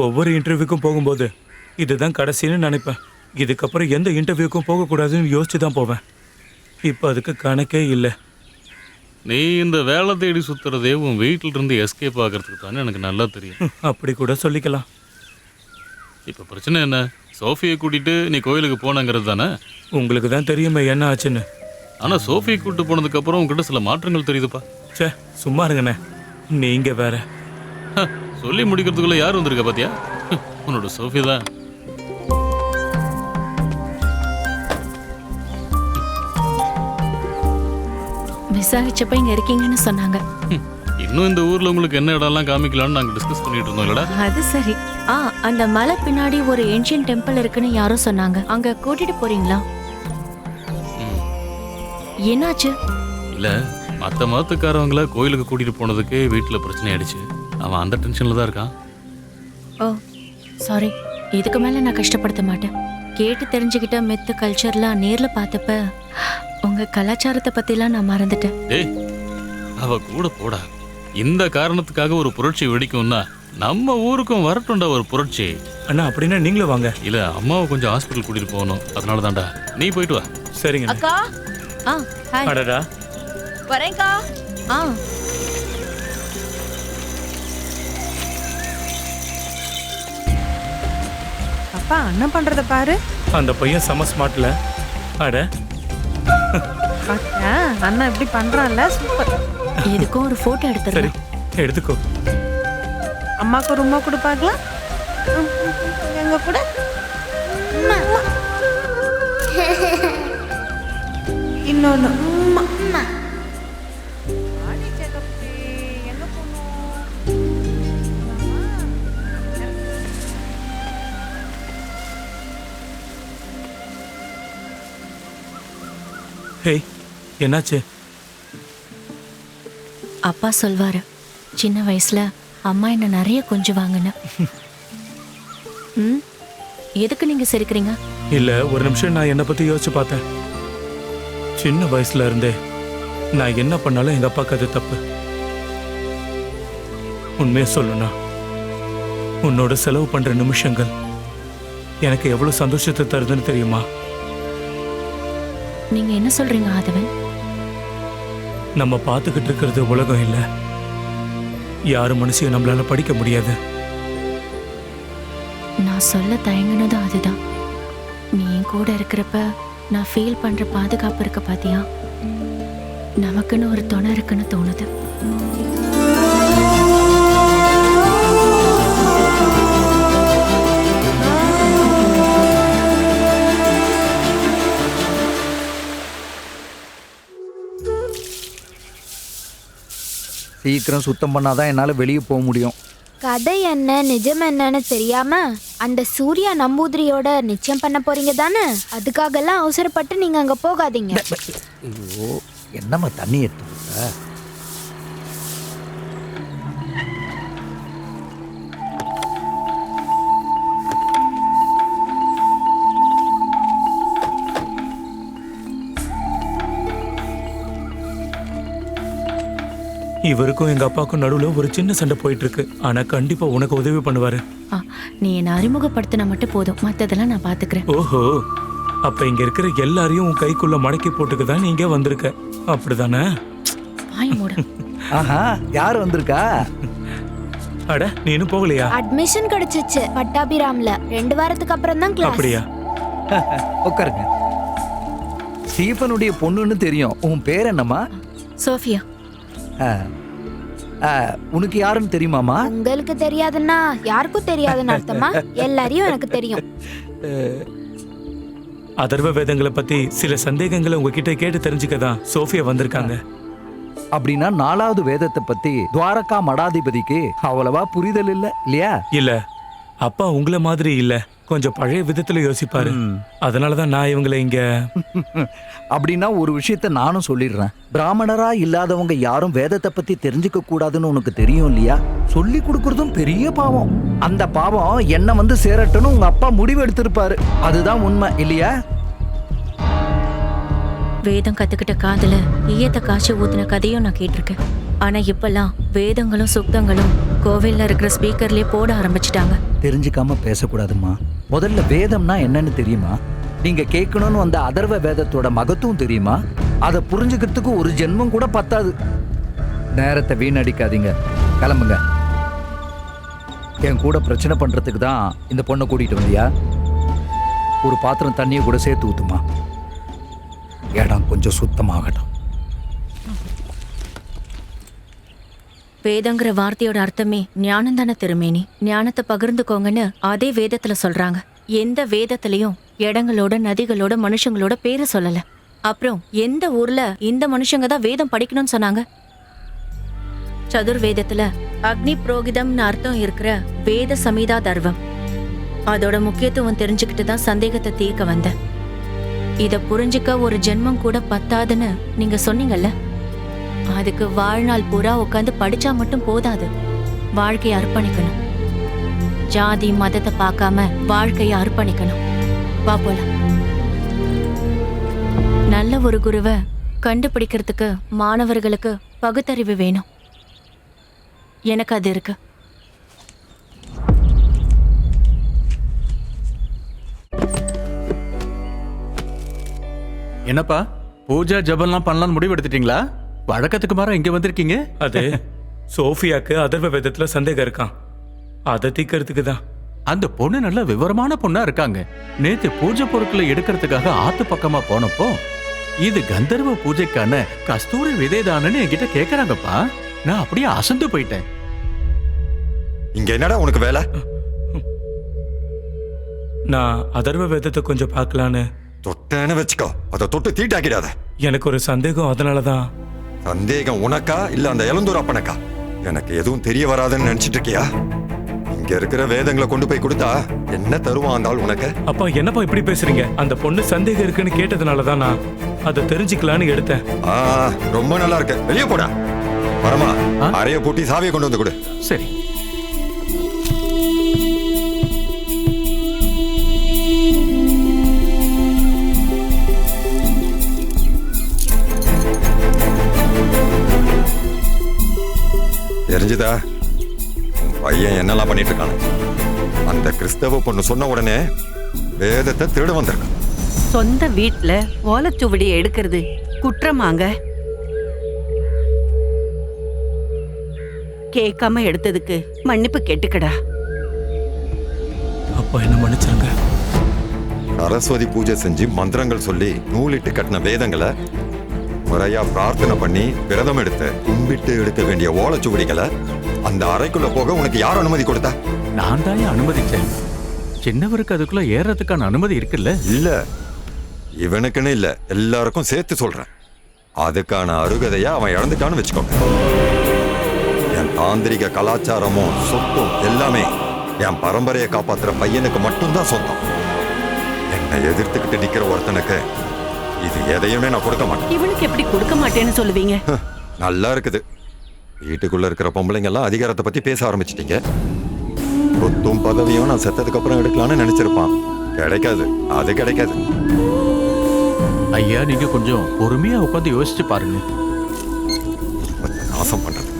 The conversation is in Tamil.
ஒவ்வொரு இன்டர்வியூக்கும் போகும்போது இதுதான் கடைசின்னு நினைப்பேன். இதுக்கப்புறம் எந்த இன்டர்வியூக்கும் போகக்கூடாதுன்னு யோசிச்சு தான் போவேன். இப்போ அதுக்கு கணக்கே இல்லை. நீ இந்த வேலை தேடி சுத்துறதே உன் வீட்டில இருந்து எஸ்கேப் ஆகிறதுக்கு தானே எனக்கு நல்லா தெரியும். அப்படி கூட சொல்லிக்கலாம். இப்போ பிரச்சனை என்ன? சோஃபியை கூட்டிட்டு நீ கோயிலுக்கு போனங்கிறது தானே? உங்களுக்கு தான் தெரியுமே என்ன ஆச்சுன்னு. ஆனால் சோஃபியை கூப்பிட்டு போனதுக்கப்புறம் உங்ககிட்ட சில மாற்றங்கள் தெரியுதுப்பா. சே சும்மா இருங்கண்ணே, நீங்கள் வேற. சொல்லி முடிக்கிறதுக்குள்ள யார் வந்திருக்க பாத்தியா? உன்னோட சோஃபி தான். விசாரிச்சப்ப இங்க இருக்கீங்கன்னு சொன்னாங்க. இன்னும் இந்த ஊர்ல உங்களுக்கு என்ன இடம்லாம் காமிக்கலாம்னு நாங்க டிஸ்கஸ் பண்ணிட்டு இருந்தோம் இல்லடா. அது சரி. அந்த மலை பின்னாடி ஒரு ஏன்ஷியன்ட் டெம்பிள் இருக்குன்னு யாரோ சொன்னாங்க. அங்க கூட்டிட்டு போறீங்களா? என்னாச்சு? இல்ல, மற்ற மதத்துக்காரவங்கள கோயிலுக்கு கூட்டிட்டு போனதுக்கே வீட்டுல பிரச்சனை ஆயிடுச்சு. அவன் அந்த டென்ஷன்ல தான் இருக்கான். ஓ சாரி. இதுக்கு மேல நான் கஷ்டப்படுத்த மாட்டேன். கேட்டு தெரிஞ்சுக்கிட்ட மெத்து கல்ச்சர்லாம் நேர்ல பார்த்தப்ப உங்க கலாச்சாரத்தை பத்திலாம் நான் மறந்துட்டேன். டேய், அவ கூட போடா. இந்த காரணத்துக்காக ஒரு புரட்சி வெடிக்கும்னா நம்ம ஊருக்கும் வரட்டும்டா ஒரு புரட்சி. அண்ணா அப்படின்னா நீங்களும் வாங்க. இல்ல, அம்மாவை கொஞ்சம் ஹாஸ்பிட்டல் கூட்டிட்டு போகணும். அதனால தான்டா. நீ போயிட்டு வா. சரிங்க. அக்கா ஹாய். அடடா, வரேன்க்கா. அப்பா அண்ணன் பண்றத பாரு. அந்த பையன் செம ஸ்மார்ட்ல. அட பாத்தியா அண்ணன் எப்படி பண்றான்ல, சூப்பர். எதுக்கும் ஒரு போட்டோ சரி எடுத்துறேன். எடுத்துக்கோ. அம்மாக்கு ஒரு உமா கொடு பார்க்கலாம். எங்க கூட இன்னொன்னு உம்மா. ஆடி செகப்பி, எங்க போனோம்? ஹேய், என்னாச்சு? அப்பா சொல்வாரு, சின்ன வயசுல அம்மா என்ன நிறைய கொஞ்சுவாங்கன்னு. எதுக்கு நீங்க சிரிக்கிறீங்க? இல்ல, ஒரு நிமிஷம் நான் என்னை பத்தி யோசிச்சு பார்த்தேன். சின்ன வயசுல இருந்தே நான் என்ன பண்ணாலும் எங்க அப்பாவுக்கு அது தப்பு. உண்மையை சொல்லணும்னா உன்னோட செலவு பண்ற நிமிஷங்கள் எனக்கு எவ்வளவு சந்தோஷத்தை தருதுன்னு தெரியுமா? நீங்க என்ன சொல்றீங்க ஆதவன்? நம்ம பார்த்துக்கிட்டு இருக்கிறது உலகம் இல்லை. யாரும் மனுஷியை நம்மளால படிக்க முடியாது. நான் சொல்ல தயங்குனதும் அதுதான். நீ என் கூட இருக்கிறப்ப நான் ஃபீல் பண்ற பாதுகாப்பு இருக்க பாத்தியா? நமக்குன்னு ஒரு துணை இருக்குன்னு தோணுது. சீக்கிரம் சுத்தம் பண்ணாதான் என்னால் வெளியே போக முடியும். கதை என்ன நிஜம் என்னன்னு தெரியாம அந்த சூர்யா நம்பூதிரியோட நிச்சயம் பண்ண போறீங்க தானே? அதுக்காகலாம் அவசரப்பட்டு நீங்க அங்க போகாதீங்க. ஐயோ, என்னம்மா தண்ணி எடுத்து கொடுத்த? இவருக்கும் எங்க அப்பாவுக்கும் நடுவுல ஒரு சின்ன சண்டை போயிட்டு இருக்கு. ஆனா கண்டிப்பா உனக்கு உதவி பண்ணுவாரு. நீ என்ன அறிமுகப்படுத்தினா மட்டும் போதும், மத்ததெல்லாம் நான் பாத்துக்கிறேன். ஓஹோ, அப்ப இங்க இருக்கிற எல்லாரையும் உன் கைக்குள்ள மடக்கி போட்டுக்குதான் நீங்க வந்திருக்க, அப்படிதானே? வாய் மூடு. ஆஹா, யார் வந்திருக்கா? அட, நீ இன்னும் போகலையா? அட்மிஷன் கிடைச்சிச்சு பட்டாபிராம்ல. 2 வாரத்துக்கு அப்புறம் தான் கிளாஸ். அப்படியா? உட்காருங்க. ஸ்டீஃபனுடைய பொண்ணுன்னு தெரியும். உன் பேர் என்னம்மா? சோஃபியா. உனக்கு யாருன்னு தெரியுமாமா? உங்களுக்கு தெரியாதுன்னா யாருக்கும் தெரியாதுன்னு அர்த்தமா? எல்லாரையும் எனக்கு தெரியும். அதர்வ வேதங்களை பத்தி சில சந்தேகங்களை உங்ககிட்ட கேட்டு தெரிஞ்சுக்கதான் சோஃபியா வந்திருக்காங்க. அப்படின்னா 4வது வேதத்தை பத்தி துவாரகா மடாதிபதிக்கு அவ்வளவா புரிதல் இல்லையா? இல்ல, அப்பா உங்களை மாதிரி இல்ல, கொஞ்சம் பழைய விதத்துல யோசிப்பாரு. அதனாலதான் நான் இவங்களை இங்க. அப்படின்னா ஒரு விஷயத்த நானும் சொல்லிடுறேன். பிராமணரா இல்லாதவங்க யாரும் வேதத்தை பத்தி தெரிஞ்சுக்க கூடாதுன்னு உனக்கு தெரியும் இல்லையா? சொல்லி கொடுக்கறதும் பெரிய பாவம். அந்த பாவம் என்ன வந்து சேரட்டுன்னு உங்க அப்பா முடிவு எடுத்திருப்பாரு. அதுதான் உண்மை இல்லையா? வேதம் கத்துக்கிட்ட காதுல ஈயத்தை காய்ச்சி ஊத்தின கதையும் நான் கேட்டிருக்கேன். ஆனா இப்பெல்லாம் வேதங்களும் சுத்தங்களும் கோவில்ல இருக்கிற ஸ்பீக்கர்லயே போட ஆரம்பிச்சிட்டாங்க. தெரிஞ்சுக்காம பேசக்கூடாதும்மா. முதல்ல வேதம்னா என்னன்னு தெரியுமா? நீங்க கேட்கணும்னு வந்த அதர்வ வேதத்தோட மகத்துவம் தெரியுமா? அதை புரிஞ்சுக்கிறதுக்கு ஒரு ஜென்மம் கூட பத்தாது. நேரத்தை வீணடிக்காதீங்க, கிளம்புங்க. என் கூட பிரச்சனை பண்றதுக்கு தான் இந்த பொண்ணை கூட்டிட்டு வந்தியா? ஒரு பாத்திரம் தண்ணியை கூட சேர்த்து ஊத்துமா. இடம் கொஞ்சம் சுத்தமாகட்டும். வேதங்கிற வார்த்தையோட அர்த்தமே ஞானம் தானே திருமேனி. ஞானத்தை பகிர்ந்துக்கோங்கன்னு அதே வேதத்துல சொல்றாங்க. எந்த வேதத்திலையும் இடங்களோட நதிகளோட மனுஷங்களோட பேரை சொல்லல. அப்புறம் எந்த ஊர்ல இந்த மனுஷங்க தான் வேதம் படிக்கணும்னு சொன்னாங்க? சதுர்வேதத்துல அக்னி புரோகிதம்னு அர்த்தம் இருக்கிற வேத சமீதா தர்வம். அதோட முக்கியத்துவம் தெரிஞ்சுக்கிட்டு தான் சந்தேகத்தை தீர்க்க வந்தேன். இத புரிஞ்சுக்க ஒரு ஜென்மம் கூட பத்தாதுன்னு நீங்க சொன்னீங்கல்ல. அதுக்கு வாழ்நாள் பூரா உட்காந்து படிச்சா மட்டும் போதாது, வாழ்க்கையை அர்ப்பணிக்கணும். ஜாதி மதத்தை பார்க்காம வாழ்க்கையை அர்ப்பணிக்கணும். வா போலாம். நல்ல ஒரு குருவை கண்டுபிடிக்கிறதுக்கு மாணவர்களுக்கு பகுத்தறிவு வேணும். எனக்கு அது இருக்கு. என்னப்பா பூஜா ஜபம்லாம் பண்ணலாம்னு முடிவு எடுத்துட்டீங்களா? வழக்கத்துக்கு மாற இங்க வந்திருக்கீங்க. அது சோஃபியாக்கு அதர்வ வேதத்துல சந்தேகம் இருக்கான். அதை தீக்கிறதுக்கு தான். அந்த பொண்ணு நல்ல விவரமான பொண்ணா இருக்காங்க. நேத்து பூஜை பொருட்களை எடுக்கிறதுக்காக ஆத்து பக்கமா போனப்போ இது கந்தர்வ பூஜைக்கான கஸ்தூரி விதைதானன்னு என்கிட்ட கேக்குறாங்கப்பா. நான் அப்படியே அசந்து போயிட்டேன். இங்க என்னடா உனக்கு வேலை? நான் அதர்வ வேதத்தை கொஞ்சம் பார்க்கலான்னு. தொட்டேன்னு வச்சுக்கோ, அதை தொட்டு தீட்டாக்கிடாத. எனக்கு ஒரு சந்தேகம், அதனாலதான். சந்தேகம் உனக்கா இல்ல அந்த இளந்தூர் அப்பனக்கா? எனக்கு எதுவும் தெரிய வராதுன்னு நினைச்சிட்டு இருக்கியா? இங்க இருக்கிற வேதங்களை கொண்டு போய் கொடுத்தா என்ன தருவான் அந்த ஆள் உனக்கு? அப்பா என்னப்பா இப்படி பேசுறீங்க? அந்த பொண்ணு சந்தேகம் இருக்குன்னு கேட்டதுனாலதான் நான் அதை தெரிஞ்சுக்கலான்னு எடுத்தேன். ரொம்ப நல்லா இருக்கு. வெளியே போடா. வரமா அறைய பூட்டி சாவியை கொண்டு வந்து கொடு. சரி. தெரிஞ்சுதா உன் பையன் என்னெல்லாம் பண்ணிட்டு இருக்கானு? அந்த கிறிஸ்தவ பொண்ணு சொன்ன உடனே வேதத்தை திருட வந்திருக்கான். சொந்த வீட்டுல ஓலைச்சுவடியை எடுக்கிறது குற்றமாங்க. கேட்காம எடுத்ததுக்கு மன்னிப்பு கேட்டுக்கடா. அப்பா என்ன மன்னிச்சிருங்க. சரஸ்வதி பூஜை செஞ்சு மந்திரங்கள் சொல்லி நூலிட்டு கட்டின வேதங்களை முறையா பிரார்த்தனை பண்ணி விரதம் எடுத்து கும்பிட்டு எடுக்க வேண்டிய ஓலைச்சுவடிகளை அந்த அறைக்குள்ள போக உனக்கு யார் அனுமதி கொடுத்தா? நான் தான் அனுமதிச்சேன். சின்னவருக்கு அதுக்குள்ள ஏறதுக்கான அனுமதி இருக்குல்ல? இல்ல, இவனுக்குன்னு இல்ல, எல்லாருக்கும் சேர்த்து சொல்றேன். அதுக்கான அருகதையா அவன் இழந்துட்டான்னு வச்சுக்கோங்க. என் தாந்திரிக கலாச்சாரமும் சொத்தும் எல்லாமே என் பரம்பரையை காப்பாத்துற பையனுக்கு மட்டும்தான் சொந்தம். என்னை எதிர்த்துக்கிட்டு நிக்கிற ஒருத்தனுக்கு இது எதையுமே நான் கொடுக்க மாட்டேன். இவனுக்கு எப்படி கொடுக்க மாட்டேன்னு சொல்லுவீங்க? நல்லா இருக்குது. வீட்டுக்குள்ள இருக்கிற பொம்பளைங்க எல்லாம் அதிகாரத்தை பத்தி பேச ஆரம்பிச்சிட்டீங்க. சொத்தும் பதவியும் நான் செத்ததுக்கு அப்புறம் எடுக்கலாம்னு நினைச்சிருப்பான். கிடைக்காது, அது கிடைக்காது. ஐயா, நீங்க கொஞ்சம் பொறுமையா உட்காந்து யோசிச்சு பாருங்க. நாசம் பண்றது